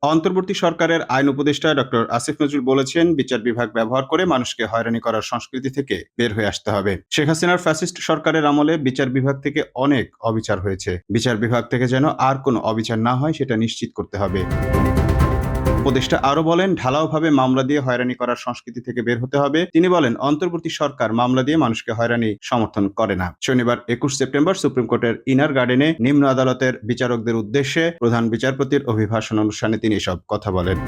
অন্তর্বর্তী সরকারের আইন উপদেষ্টা ডক্টর আসিফ নজরুল বলেছেন, বিচার বিভাগ ব্যবহার করে মানুষকে হয়রানি করার সংস্কৃতি থেকে বের হয়ে আসতে হবে। শেখ হাসিনার ফ্যাসিস্ট সরকারের আমলে বিচার বিভাগ থেকে অনেক অবিচার হয়েছে। বিচার বিভাগ থেকে যেন আর কোনো অবিচার না হয় সেটা নিশ্চিত করতে হবে। উপদেষ্টা আরো বলেন, ঢালাওভাবে মামলা দিয়ে হয়রানি করার সংস্কৃতি থেকে বের হতে হবে। তিনি বলেন, অন্তর্বর্তী সরকার মামলা দিয়ে মানুষকে হয়রানি সমর্থন করে না। শনিবার ২১ সেপ্টেম্বর সুপ্রিম কোর্টের ইনার গার্ডেনে নিম্ন আদালতের বিচারকদের উদ্দেশ্যে প্রধান বিচারপতির অভিভাষণ অনুষ্ঠানে তিনি এসব কথা বলেন।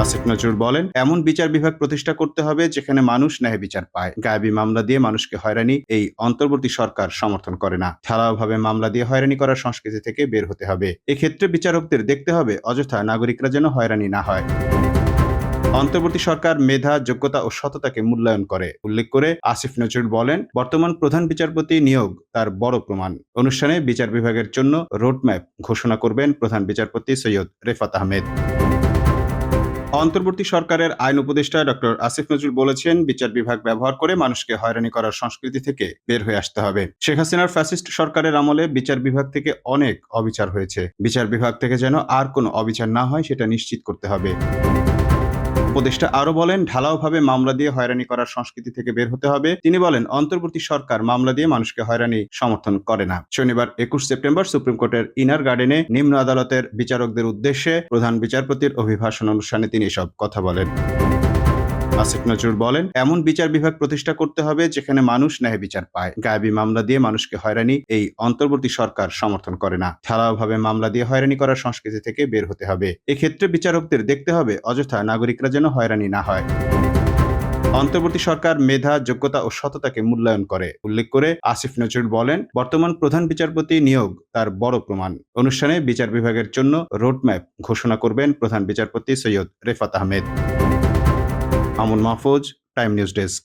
আসিফ নজরুল বলেন, এমন বিচার বিভাগ প্রতিষ্ঠা করতে হবে যেখানে মানুষ ন্যায় বিচার পায়। গায়েবী মামলা দিয়ে মানুষকে হয়রানি এই অন্তর্বর্তী সরকার সমর্থন করে না। ঢালাওভাবে মামলা দিয়ে হয়রানি করার সংস্কৃতি থেকে বের হতে হবে। এক্ষেত্রে বিচারকদের দেখতে হবে অযথা নাগরিকরা যেন হয়রানি না হয়। অন্তর্বর্তী সরকার মেধা, যোগ্যতা ও সততাকে মূল্যায়ন করে উল্লেখ করে আসিফ নজরুল বলেন, বর্তমান প্রধান বিচারপতি নিয়োগ তার বড় প্রমাণ। অনুষ্ঠানে বিচার বিভাগের জন্য রোডম্যাপ ঘোষণা করবেন প্রধান বিচারপতি সৈয়দ রেফাত আহমেদ। অন্তর্বর্তী সরকারের আইন উপদেষ্টা ডক্টর আসিফ নজরুল বলেছেন, বিচার বিভাগ ব্যবহার করে মানুষকে হয়রানি করার সংস্কৃতি থেকে বের হয়ে আসতে হবে। শেখ হাসিনার ফ্যাসিস্ট সরকারের আমলে বিচার বিভাগ থেকে অনেক অবিচার হয়েছে। বিচার বিভাগ থেকে যেন আর কোনো অবিচার না হয় সেটা নিশ্চিত করতে হবে। উপদেষ্টা আরো বলেন, ঢালাওভাবে মামলা দিয়ে হয়রানি করার সংস্কৃতি থেকে বের হতে হবে। তিনি বলেন, অন্তর্বর্তী সরকার মামলা দিয়ে মানুষকে হয়রানি সমর্থন করে না। শনিবার ২১ সেপ্টেম্বর সুপ্রিম কোর্টের ইনার গার্ডেনে নিম্ন আদালতের বিচারকদের উদ্দেশ্যে প্রধান বিচারপতির অভিভাষণ অনুষ্ঠানে তিনি এসব কথা বলেন। আসিফ নজরুল বলেন, এমন বিচার বিভাগ প্রতিষ্ঠা করতে হবে যেখানে মানুষ ন্যায় বিচার পায়। গায়েবী মামলা দিয়ে মানুষকে হয়রানি এই অন্তর্বর্তী সরকার সমর্থন করে না। ঢালাওভাবে মামলা দিয়ে হয়রানি করার সংস্কৃতি থেকে বের হতে হবে। এক্ষেত্রে বিচারকদের দেখতে হবে অযথা নাগরিকরা যেন হয়রানি না হয়। অন্তর্বর্তী সরকার মেধা, যোগ্যতা ও সততাকে মূল্যায়ন করে উল্লেখ করে আসিফ নজরুল বলেন, বর্তমান প্রধান বিচারপতি নিয়োগ তার বড় প্রমাণ। অনুষ্ঠানে বিচার বিভাগের জন্য রোডম্যাপ ঘোষণা করবেন প্রধান বিচারপতি সৈয়দ রেফাত আহমেদ। আমন মাহফুজ, টাইম নিউজ ডেস্ক।